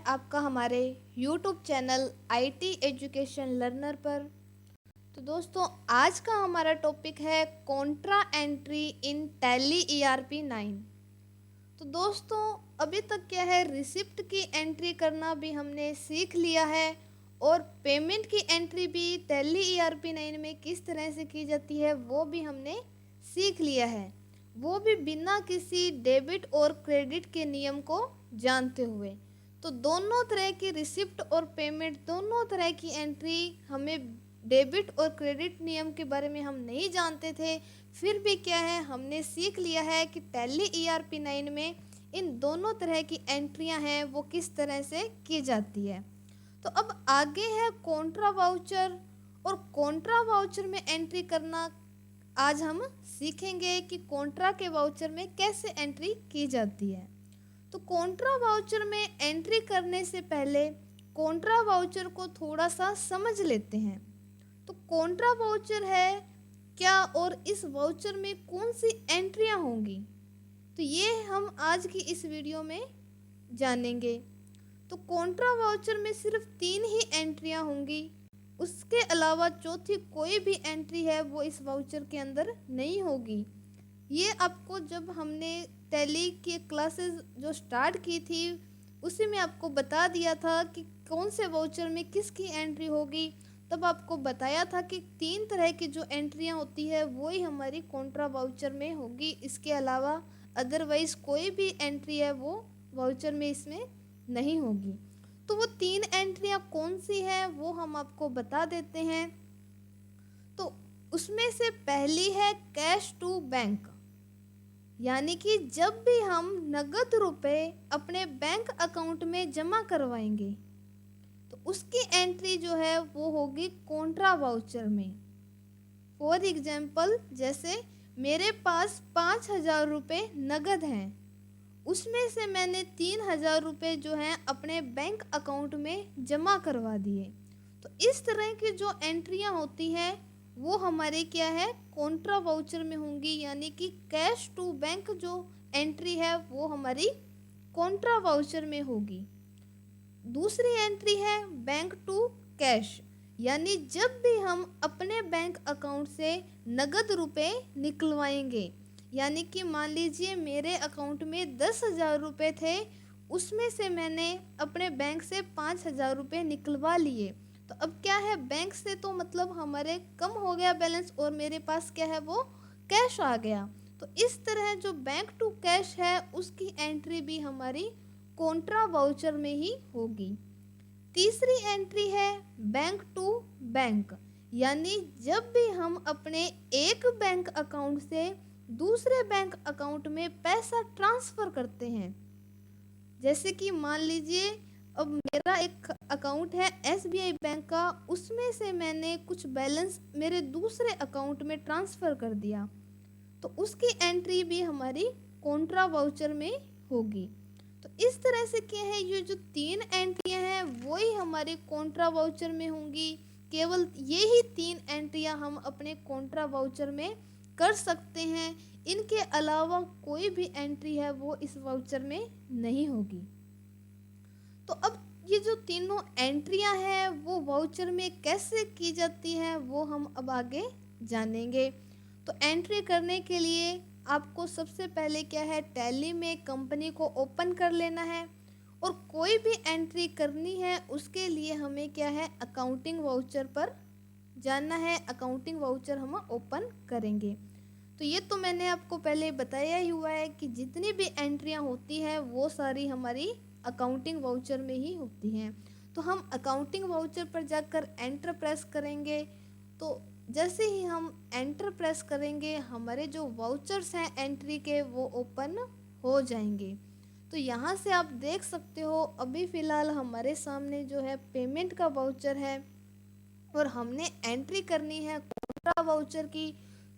आपका हमारे YouTube channel IT education learner पर। तो दोस्तों, आज का हमारा टॉपिक है Contra entry in tally ERP 9। तो दोस्तों, अभी तक क्या है, रिसिप्ट की एंट्री करना भी हमने सीख लिया है और पेमेंट की एंट्री भी टैली ERP 9 में किस तरह से की जाती है वो भी हमने सीख लिया है, वो भी बिना किसी डेबिट और क्रेडिट के नियम को जानते हुए। तो दोनों तरह की रिसिप्ट और पेमेंट, दोनों तरह की एंट्री हमें डेबिट और क्रेडिट नियम के बारे में हम नहीं जानते थे, फिर भी क्या है, हमने सीख लिया है कि टैली ERP 9 में इन दोनों तरह की एंट्रियां हैं वो किस तरह से की जाती है। तो अब आगे है कॉन्ट्रा वाउचर, और कॉन्ट्रा वाउचर में एंट्री करना आज हम सीखेंगे कि कॉन्ट्रा के वाउचर में कैसे एंट्री की जाती है। तो कॉन्ट्रा वाउचर में एंट्री करने से पहले कॉन्ट्रा वाउचर को थोड़ा सा समझ लेते हैं। तो कॉन्ट्रा वाउचर है क्या और इस वाउचर में कौन सी एंट्रियां होंगी, तो ये हम आज की इस वीडियो में जानेंगे। तो कॉन्ट्रा वाउचर में सिर्फ 3 ही एंट्रियां होंगी, उसके अलावा चौथी कोई भी एंट्री है वो इस वाउचर के अंदर नहीं होगी। ये आपको जब हमने टैली की क्लासेस जो स्टार्ट की थी उसी में आपको बता दिया था कि कौन से वाउचर में किसकी एंट्री होगी। तब आपको बताया था कि 3 तरह की जो एंट्रियां होती है वो ही हमारी कॉन्ट्रा वाउचर में होगी, इसके अलावा अदरवाइज कोई भी एंट्री है वो वाउचर में इसमें नहीं होगी। तो वो 3 एंट्रियां कौन सी है वो हम आपको बता देते हैं। तो उसमें से पहली है कैश टू बैंक, यानी कि जब भी हम नगद रुपए अपने बैंक अकाउंट में जमा करवाएंगे तो उसकी एंट्री जो है वो होगी कॉन्ट्रा वाउचर में। फॉर एग्जाम्पल, जैसे मेरे पास 5,000 रुपये नगद हैं, उसमें से मैंने 3,000 रुपये जो हैं अपने बैंक अकाउंट में जमा करवा दिए। तो इस तरह की जो एंट्रियां होती हैं वो हमारे क्या है, कॉन्ट्रा वाउचर में होंगी, यानी कि कैश टू बैंक जो एंट्री है वो हमारी कॉन्ट्रा वाउचर में होगी। दूसरी एंट्री है बैंक टू कैश, यानी जब भी हम अपने बैंक अकाउंट से नगद रुपए निकलवाएंगे, यानी कि मान लीजिए मेरे अकाउंट में 10,000 रुपये थे, उसमें से मैंने अपने बैंक से 5,000 रुपये निकलवा लिए। तो अब क्या है, बैंक से तो मतलब हमारे कम हो गया बैलेंस और मेरे पास क्या है वो कैश आ गया। तो इस तरह जो बैंक टू कैश है उसकी एंट्री भी हमारी कॉन्ट्रा वाउचर में ही होगी। तीसरी एंट्री है बैंक टू बैंक, यानी जब भी हम अपने एक बैंक अकाउंट से दूसरे बैंक अकाउंट में पैसा ट्रांसफ़र करते हैं, जैसे कि मान लीजिए अब मेरा एक अकाउंट है SBI बैंक का, उसमें से मैंने कुछ बैलेंस मेरे दूसरे अकाउंट में ट्रांसफ़र कर दिया, तो उसकी एंट्री भी हमारी कॉन्ट्रा वाउचर में होगी। तो इस तरह से क्या है, ये जो 3 एंट्रियां हैं वही हमारे कॉन्ट्रा वाउचर में होंगी। केवल ये ही 3 एंट्रियां हम अपने कॉन्ट्रा वाउचर में कर सकते हैं, इनके अलावा कोई भी एंट्री है वो इस वाउचर में नहीं होगी। तो अब ये जो तीनों एंट्रियां हैं वो वाउचर में कैसे की जाती हैं वो हम अब आगे जानेंगे। तो एंट्री करने के लिए आपको सबसे पहले क्या है, टैली में कंपनी को ओपन कर लेना है, और कोई भी एंट्री करनी है उसके लिए हमें क्या है, अकाउंटिंग वाउचर पर जाना है, अकाउंटिंग वाउचर हम ओपन करेंगे। तो ये तो मैंने आपको पहले बताया ही हुआ है कि जितनी भी एंट्रियां होती हैं वो सारी हमारी अकाउंटिंग वाउचर में ही होती हैं। तो हम अकाउंटिंग वाउचर पर जाकर एंटर प्रेस करेंगे। तो जैसे ही हम एंटर प्रेस करेंगे हमारे जो वाउचर्स हैं एंट्री के वो ओपन हो जाएंगे। तो यहाँ से आप देख सकते हो अभी फ़िलहाल हमारे सामने जो है पेमेंट का वाउचर है और हमने एंट्री करनी है कॉन्ट्रा वाउचर की।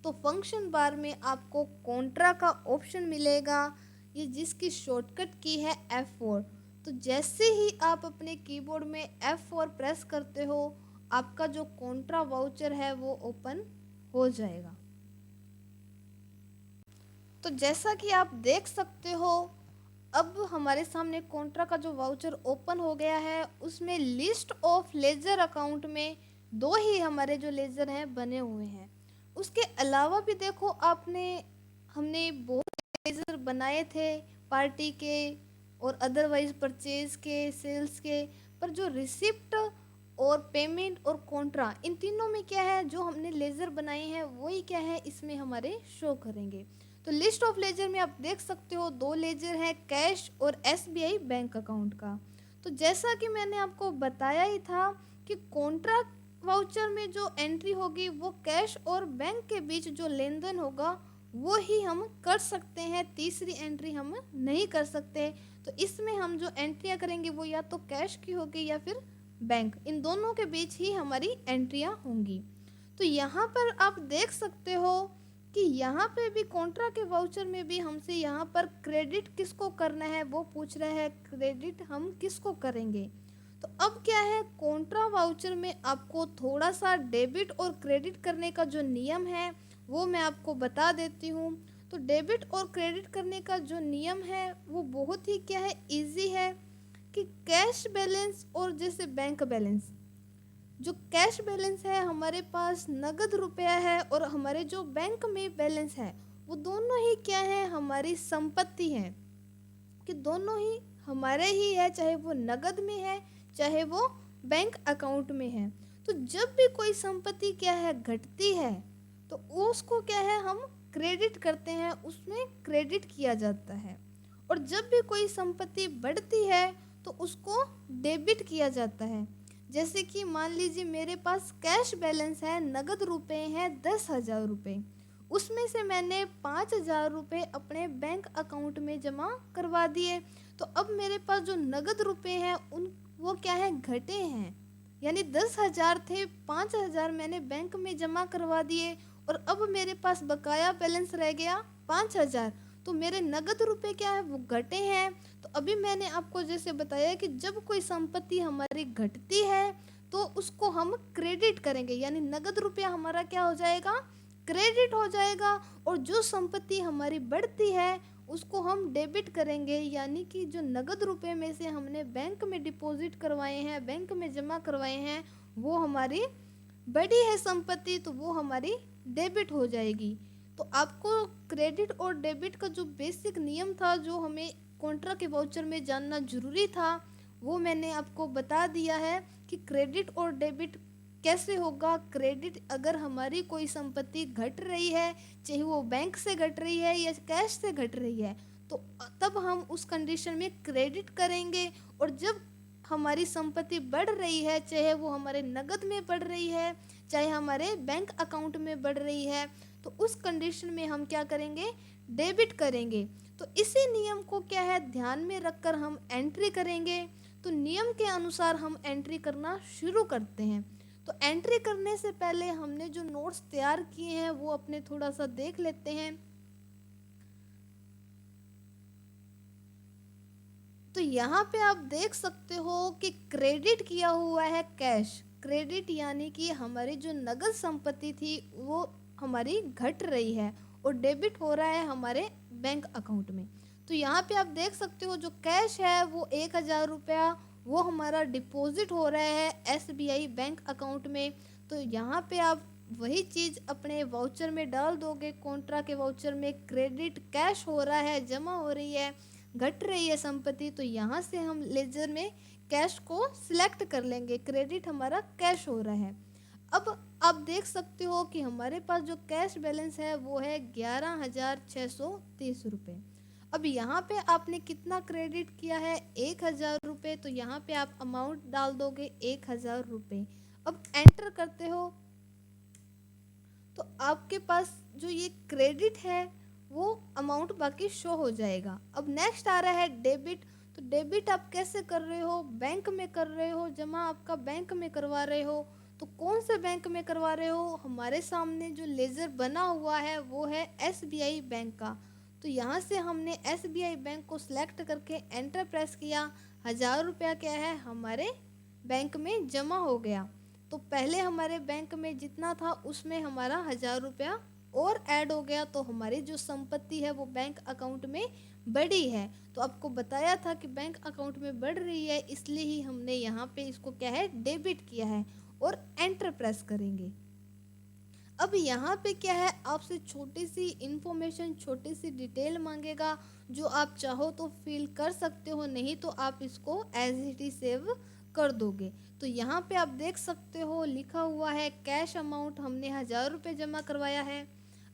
तो फंक्शन बार में आपको कॉन्ट्रा का ऑप्शन मिलेगा, ये जिसकी शॉर्टकट की है F4। तो जैसे ही आप अपने कीबोर्ड में F4 प्रेस करते हो आपका जो कॉन्ट्रा वाउचर है वो ओपन हो जाएगा। तो जैसा कि आप देख सकते हो अब हमारे सामने कॉन्ट्रा का जो वाउचर ओपन हो गया है, उसमें लिस्ट ऑफ लेजर अकाउंट में दो ही हमारे जो लेजर हैं बने हुए हैं। उसके अलावा भी देखो आपने हमने बहुत लेजर बनाए थे पार्टी के और अदरवाइज परचेज के, सेल्स के, पर जो रिसिप्ट और पेमेंट और कॉन्ट्रा, इन तीनों में क्या है, जो हमने लेजर बनाए हैं वही क्या है इसमें हमारे शो करेंगे। तो लिस्ट ऑफ लेजर में आप देख सकते हो दो लेजर हैं, कैश और एसबीआई बैंक अकाउंट का। तो जैसा कि मैंने आपको बताया ही था कि कॉन्ट्रा वाउचर में जो एंट्री होगी वो कैश और बैंक के बीच जो लेन देन होगा वो ही हम कर सकते हैं, तीसरी एंट्री हम नहीं कर सकते। तो इसमें हम जो एंट्रियां करेंगे वो या तो कैश की होगी या फिर बैंक, इन दोनों के बीच ही हमारी एंट्रियां होंगी। तो यहाँ पर आप देख सकते हो कि यहाँ पे भी कॉन्ट्रा के वाउचर में भी हमसे यहाँ पर क्रेडिट किसको करना है वो पूछ रहा है, क्रेडिट हम किसको करेंगे। तो अब क्या है, कॉन्ट्रा वाउचर में आपको थोड़ा सा डेबिट और क्रेडिट करने का जो नियम है वो मैं आपको बता देती हूँ। तो डेबिट और क्रेडिट करने का जो नियम है वो बहुत ही क्या है, इजी है कि कैश बैलेंस और जैसे बैंक बैलेंस, जो कैश बैलेंस है हमारे पास नगद रुपया है और हमारे जो बैंक में बैलेंस है वो दोनों ही क्या है, हमारी संपत्ति है, कि दोनों ही हमारे ही है, चाहे वो नगद में है चाहे वो बैंक अकाउंट में है। तो जब भी कोई संपत्ति क्या है घटती है तो उसको क्या है हम क्रेडिट करते हैं, उसमें क्रेडिट किया जाता है। और जब भी कोई संपत्ति बढ़ती है तो उसको डेबिट किया जाता है। जैसे कि मान लीजिए मेरे पास कैश बैलेंस है, नगद रुपए हैं 10,000 रुपये, उसमें से मैंने 5,000 रुपये अपने बैंक अकाउंट में जमा करवा दिए। तो अब मेरे पास जो नगद रुपए हैं उन वो क्या है, घटे हैं, यानी 10,000 थे, 5,000 मैंने बैंक में जमा करवा दिए और अब मेरे पास बकाया बैलेंस रह गया 5,000। तो मेरे नगद रुपए क्या है वो घटे हैं। तो अभी मैंने आपको जैसे बताया कि जब कोई संपत्ति हमारी घटती है तो उसको हम क्रेडिट करेंगे, यानी नगद रुपया हमारा क्या हो जाएगा, क्रेडिट हो जाएगा। और जो संपत्ति हमारी बढ़ती है उसको हम डेबिट करेंगे, यानी कि जो नगद रुपए में से हमने बैंक में डिपॉजिट करवाए हैं, बैंक में जमा करवाए हैं, वो हमारी बड़ी है संपत्ति तो वो हमारी डेबिट हो जाएगी। तो आपको क्रेडिट और डेबिट का जो बेसिक नियम था, जो हमें कॉन्ट्रा के वाउचर में जानना जरूरी था, वो मैंने आपको बता दिया है कि क्रेडिट और डेबिट कैसे होगा। क्रेडिट अगर हमारी कोई संपत्ति घट रही है, चाहे वो बैंक से घट रही है या कैश से घट रही है, तो तब हम उस कंडीशन में क्रेडिट करेंगे। और जब हमारी संपत्ति बढ़ रही है, चाहे वो हमारे नगद में बढ़ रही है चाहे हमारे बैंक अकाउंट में बढ़ रही है, तो उस कंडीशन में हम क्या करेंगे, डेबिट करेंगे। तो इसी नियम को क्या है ध्यान में रखकर हम एंट्री करेंगे। तो नियम के अनुसार हम एंट्री करना शुरू करते हैं। तो एंट्री करने से पहले हमने जो नोट्स तैयार किए हैं वो अपने थोड़ा सा देख लेते हैं। तो यहाँ पे आप देख सकते हो कि क्रेडिट किया हुआ है कैश, क्रेडिट यानी कि हमारी जो नगद संपत्ति थी वो हमारी घट रही है, और डेबिट हो रहा है हमारे बैंक अकाउंट में। तो यहाँ पे आप देख सकते हो जो कैश है वो 1,000 रुपया वो हमारा डिपॉजिट हो रहा है एसबीआई बैंक अकाउंट में। तो यहाँ पे आप वही चीज़ अपने वाउचर में डाल दोगे, कॉन्ट्रा के वाउचर में क्रेडिट कैश हो रहा है, जमा हो रही है, घट रही है संपत्ति, तो यहाँ से हम लेजर में कैश को सिलेक्ट कर लेंगे, क्रेडिट हमारा कैश हो रहा है। अब आप देख सकते हो कि हमारे पास जो कैश बैलेंस है वो है 11,630 रुपये। अब यहाँ पे आपने कितना क्रेडिट किया है, 1,000 रुपये, तो यहाँ पे आप अमाउंट डाल दोगे 1,000 रुपये। अब एंटर करते हो तो आपके पास जो ये क्रेडिट है वो अमाउंट बाकी शो हो जाएगा। अब नेक्स्ट आ रहा है डेबिट। तो डेबिट आप कैसे कर रहे हो, बैंक में कर रहे हो, जमा आपका बैंक में करवा रहे हो। तो कौन से बैंक में करवा रहे हो, हमारे सामने जो लेजर बना हुआ है वो है एसबीआई बैंक का। तो यहाँ से हमने एसबीआई बैंक को सिलेक्ट करके एंटर प्रेस किया, 1,000 रुपया क्या है हमारे बैंक में जमा हो गया। तो पहले हमारे बैंक में जितना था उसमें हमारा 1,000 रुपया और ऐड हो गया, तो हमारी जो संपत्ति है वो बैंक अकाउंट में बढ़ी है। तो आपको बताया था कि बैंक अकाउंट में बढ़ रही है, इसलिए ही हमने यहाँ पे इसको क्या है डेबिट किया है और एंटर प्रेस करेंगे। अब यहाँ पे क्या है, आपसे छोटी सी इंफॉर्मेशन, छोटी सी डिटेल मांगेगा, जो आप चाहो तो फिल कर सकते हो, नहीं तो आप इसको एज इट इज सेव कर दोगे। तो यहाँ पे आप देख सकते हो लिखा हुआ है कैश अमाउंट हमने 1000 रुपये जमा करवाया है।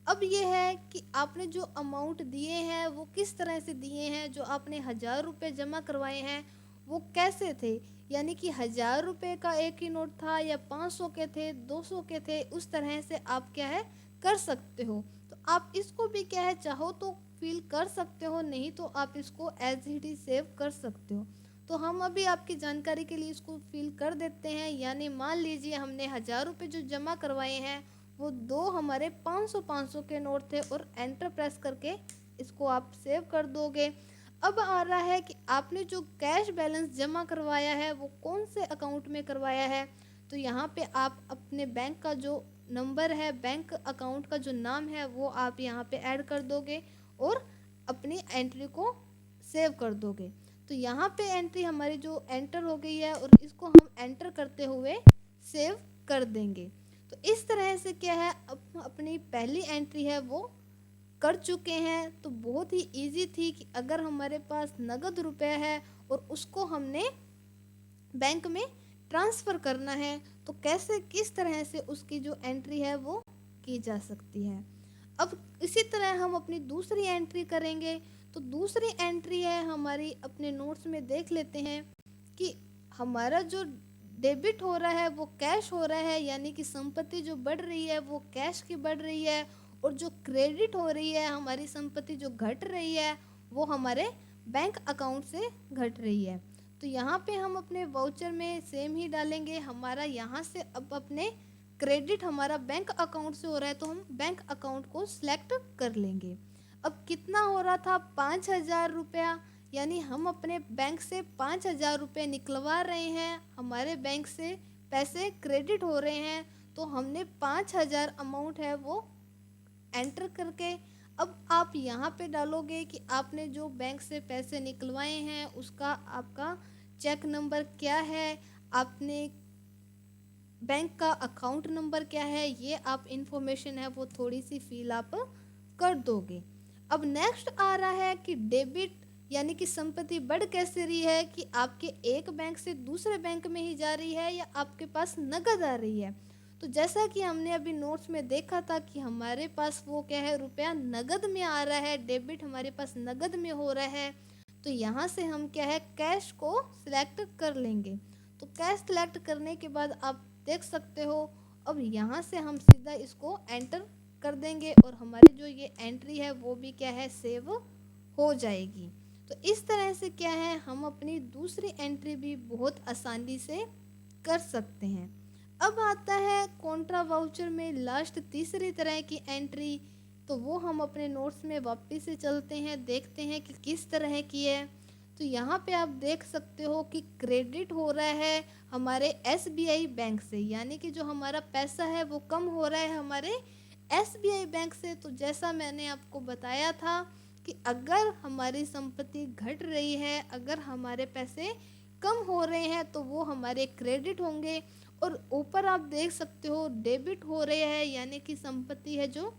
अब ये है कि आपने जो अमाउंट दिए हैं वो किस तरह से दिए हैं, जो आपने 1000 रुपये जमा करवाए हैं वो कैसे थे, यानी कि 1000 रुपये का एक ही नोट था या 500 के थे, 200 के थे, उस तरह से आप क्या है कर सकते हो। तो आप इसको भी क्या है चाहो तो फिल कर सकते हो, नहीं तो आप इसको एज इट इज सेव कर सकते हो। तो हम अभी आपकी जानकारी के लिए इसको फिल कर देते हैं। यानी मान लीजिए हमने 1000 रुपये जो जमा करवाए हैं वो दो हमारे 500 के नोट थे, और एंटर प्रेस करके इसको आप सेव कर दोगे। अब आ रहा है कि आपने जो कैश बैलेंस जमा करवाया है वो कौन से अकाउंट में करवाया है। तो यहाँ पे आप अपने बैंक का जो नंबर है, बैंक अकाउंट का जो नाम है वो आप यहाँ पे ऐड कर दोगे और अपनी एंट्री को सेव कर दोगे। तो यहाँ पे एंट्री हमारी जो एंटर हो गई है, और इसको हम एंटर करते हुए सेव कर देंगे। तो इस तरह से क्या है अपनी पहली एंट्री है वो कर चुके हैं। तो बहुत ही इजी थी कि अगर हमारे पास नगद रुपए है और उसको हमने बैंक में ट्रांसफ़र करना है, तो कैसे किस तरह से उसकी जो एंट्री है वो की जा सकती है। अब इसी तरह हम अपनी दूसरी एंट्री करेंगे। तो दूसरी एंट्री है हमारी, अपने नोट्स में देख लेते हैं कि हमारा जो डेबिट हो रहा है वो कैश हो रहा है, यानी कि संपत्ति जो बढ़ रही है वो कैश की बढ़ रही है, और जो क्रेडिट हो रही है हमारी संपत्ति जो घट रही है वो हमारे बैंक अकाउंट से घट रही है। तो यहाँ पे हम अपने वाउचर में सेम ही डालेंगे। हमारा यहाँ से अब अपने क्रेडिट हमारा बैंक अकाउंट से हो रहा है, तो हम बैंक अकाउंट को सिलेक्ट कर लेंगे। अब कितना हो रहा था 5000 रुपया, यानी हम अपने बैंक से 5000 रुपये निकलवा रहे हैं, हमारे बैंक से पैसे क्रेडिट हो रहे हैं। तो हमने 5000 अमाउंट है वो एंटर करके अब आप यहाँ पे डालोगे कि आपने जो बैंक से पैसे निकलवाए हैं उसका आपका चेक नंबर क्या है, आपने बैंक का अकाउंट नंबर क्या है, ये आप इंफॉर्मेशन है वो थोड़ी सी फिल आप कर दोगे। अब नेक्स्ट आ रहा है कि डेबिट, यानी कि संपत्ति बढ़ कैसे रही है, कि आपके एक बैंक से दूसरे बैंक में ही जा रही है या आपके पास नगद आ रही है। तो जैसा कि हमने अभी नोट्स में देखा था कि हमारे पास वो क्या है रुपया नगद में आ रहा है, डेबिट हमारे पास नगद में हो रहा है। तो यहाँ से हम क्या है कैश को सिलेक्ट कर लेंगे। तो कैश सिलेक्ट करने के बाद आप देख सकते हो, अब यहाँ से हम सीधा इसको एंटर कर देंगे और हमारी जो ये एंट्री है वो भी क्या है सेव हो जाएगी। तो इस तरह से क्या है हम अपनी दूसरी एंट्री भी बहुत आसानी से कर सकते हैं। अब आता है कॉन्ट्रा वाउचर में लास्ट तीसरी तरह की एंट्री। तो वो हम अपने नोट्स में वापस से चलते हैं, देखते हैं कि किस तरह की है। तो यहाँ पे आप देख सकते हो कि क्रेडिट हो रहा है हमारे एसबीआई बैंक से, यानी कि जो हमारा पैसा है वो कम हो रहा है हमारे एसबीआई बैंक से। तो जैसा मैंने आपको बताया था कि अगर हमारी संपत्ति घट रही है, अगर हमारे पैसे कम हो रहे हैं तो वो हमारे क्रेडिट होंगे। और ऊपर आप देख सकते हो डेबिट हो रहे हैं, यानी कि संपत्ति है जो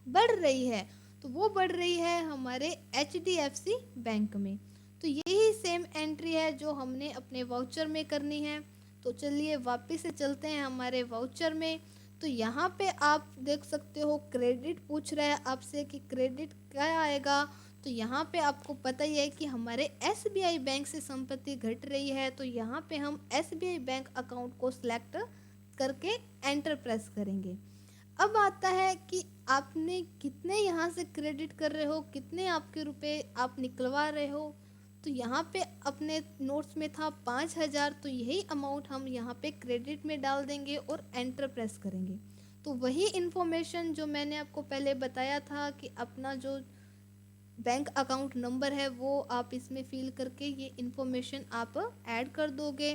बढ़ रही है, तो वो बढ़ रही है हमारे एचडीएफसी बैंक में। तो यही सेम एंट्री है जो हमने अपने वाउचर में करनी है। तो चलिए वापस से चलते हैं हमारे वाउचर में। तो यहाँ पे आप देख सकते हो क्रेडिट पूछ रहा है आपसे कि क्रेडिट क्या आएगा। तो यहाँ पे आपको पता ही है कि हमारे एसबीआई बैंक से संपत्ति घट रही है, तो यहाँ पे हम एसबीआई बैंक अकाउंट को सिलेक्ट करके एंटर प्रेस करेंगे। अब आता है कि आपने कितने यहाँ से क्रेडिट कर रहे हो, कितने आपके रुपए आप निकलवा रहे हो। तो यहाँ पे अपने नोट्स में था 5000, तो यही अमाउंट हम यहाँ पे क्रेडिट में डाल देंगे और एंटर प्रेस करेंगे। तो वही इन्फॉर्मेशन जो मैंने आपको पहले बताया था कि अपना जो बैंक अकाउंट नंबर है वो आप इसमें फिल करके ये इन्फॉर्मेशन आप ऐड कर दोगे।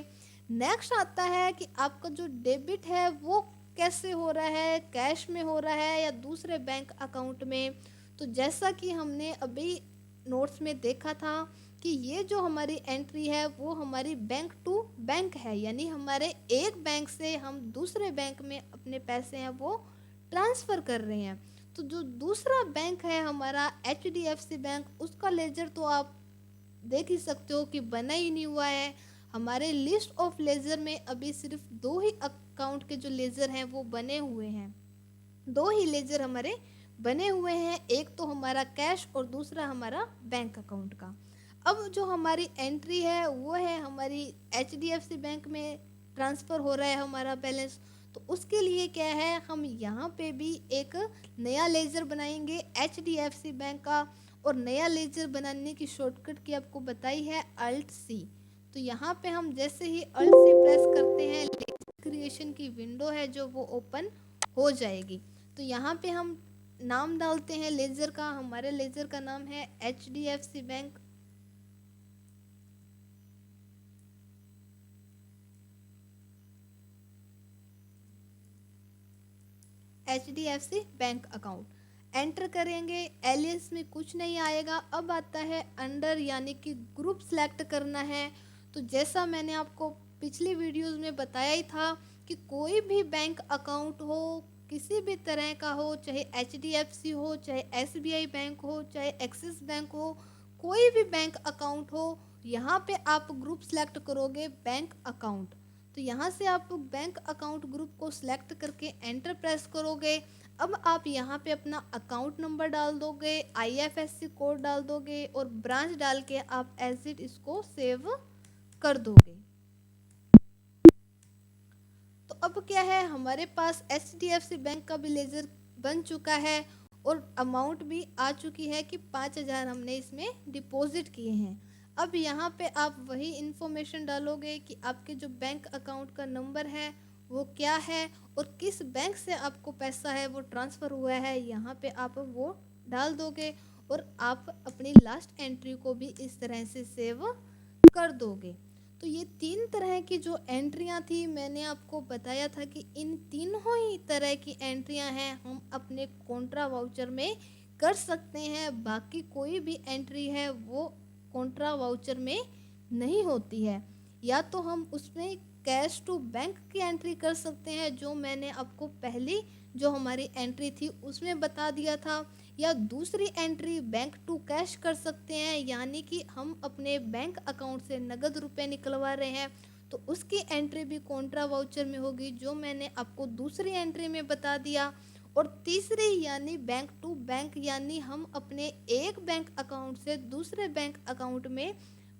नेक्स्ट आता है कि आपका जो डेबिट है वो कैसे हो रहा है, कैश में हो रहा है या दूसरे बैंक अकाउंट में। तो जैसा कि हमने अभी नोट्स में देखा था कि ये जो हमारी एंट्री है वो हमारी बैंक टू बैंक है, यानी हमारे एक बैंक से हम दूसरे बैंक में अपने पैसे हैं वो ट्रांसफ़र कर रहे हैं। तो जो दूसरा बैंक है हमारा HDFC बैंक, उसका लेजर तो आप देख ही सकते हो कि बना ही नहीं हुआ है। हमारे लिस्ट ऑफ लेजर में अभी सिर्फ 2 ही अकाउंट के जो लेजर हैं वो बने हुए हैं, 2 ही लेजर हमारे बने हुए हैं, एक तो हमारा कैश और दूसरा हमारा बैंक अकाउंट का। अब जो हमारी एंट्री है वो है हमारी HDFC बैंक में ट्रांसफ़र हो रहा है हमारा बैलेंस। तो उसके लिए क्या है, हम यहाँ पे भी एक नया लेजर बनाएंगे HDFC बैंक का, और नया लेजर बनाने की शॉर्टकट की आपको बताई है Alt+C। तो यहाँ पे हम जैसे ही Alt+C प्रेस करते हैं, लेजर क्रिएशन की विंडो है जो वो ओपन हो जाएगी। तो यहाँ पे हम नाम डालते हैं लेजर का, हमारे लेजर का नाम है HDFC bank. HDFC bank account enter करेंगे, एलियस में कुछ नहीं आएगा। अब आता है अंडर, यानी कि ग्रुप सेलेक्ट करना है। तो जैसा मैंने आपको पिछली वीडियोस में बताया ही था कि कोई भी बैंक अकाउंट हो, किसी भी तरह का हो, चाहे HDFC हो, चाहे SBI बैंक हो, चाहे एक्सिस बैंक हो, कोई भी बैंक अकाउंट हो, यहाँ पे आप ग्रुप सेलेक्ट करोगे बैंक अकाउंट। तो यहाँ से आप बैंक अकाउंट ग्रुप को सिलेक्ट करके एंटर प्रेस करोगे। अब आप यहाँ पे अपना अकाउंट नंबर डाल दोगे, IFSC कोड डाल दोगे और ब्रांच डाल के आप एज इट इसको सेव कर दोगे। तो अब क्या है, हमारे पास HDFC बैंक का भी लेजर बन चुका है और अमाउंट भी आ चुकी है कि 5,000 हमने इसमें डिपॉजिट किए हैं। अब यहाँ पे आप वही इन्फॉर्मेशन डालोगे कि आपके जो बैंक अकाउंट का नंबर है वो क्या है और किस बैंक से आपको पैसा है वो ट्रांसफ़र हुआ है, यहाँ पे आप वो डाल दोगे और आप अपनी लास्ट एंट्री को भी इस तरह से सेव कर दोगे। तो ये 3 तरह की जो एंट्रियाँ थी, मैंने आपको बताया था कि इन तीनों ही तरह की एंट्रियाँ हैं हम अपने कॉन्ट्रा वाउचर में कर सकते हैं। बाकी कोई भी एंट्री है वो कॉन्ट्रा वाउचर में नहीं होती है। या तो हम उसमें कैश टू बैंक की एंट्री कर सकते हैं, जो मैंने आपको पहली जो हमारी एंट्री थी उसमें बता दिया था, या दूसरी एंट्री बैंक टू कैश कर सकते हैं, यानी कि हम अपने बैंक अकाउंट से नगद रुपए निकलवा रहे हैं तो उसकी एंट्री भी कॉन्ट्रा वाउचर में होगी, जो मैंने आपको दूसरी एंट्री में बता दिया। और तीसरी यानी बैंक टू बैंक, यानी हम अपने एक बैंक अकाउंट से दूसरे बैंक अकाउंट में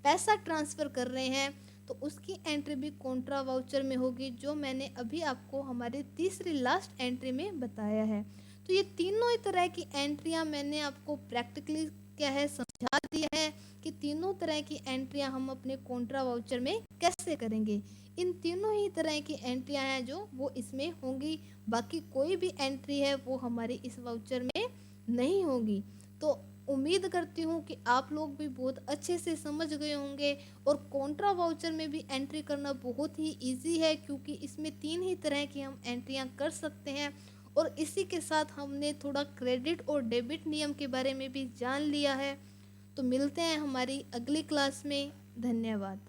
पैसा ट्रांसफ़र कर रहे हैं तो उसकी एंट्री भी कॉन्ट्रा वाउचर में होगी, जो मैंने अभी आपको हमारी तीसरी लास्ट एंट्री में बताया है। तो ये तीनों ही तरह की एंट्रियां मैंने आपको प्रैक्टिकली क्या है समझा दी है कि तीनों तरह की एंट्रियां हम अपने कॉन्ट्रा वाउचर में कैसे करेंगे। इन तीनों ही तरह की एंट्रियां हैं जो वो इसमें होंगी, बाकी कोई भी एंट्री है वो हमारी इस वाउचर में नहीं होगी। तो उम्मीद करती हूँ कि आप लोग भी बहुत अच्छे से समझ गए होंगे। और कॉन्ट्रा वाउचर में भी एंट्री करना बहुत ही इजी है, क्योंकि इसमें 3 ही तरह की हम एंट्रियां कर सकते हैं। और इसी के साथ हमने थोड़ा क्रेडिट और डेबिट नियम के बारे में भी जान लिया है। तो मिलते हैं हमारी अगली क्लास में। धन्यवाद।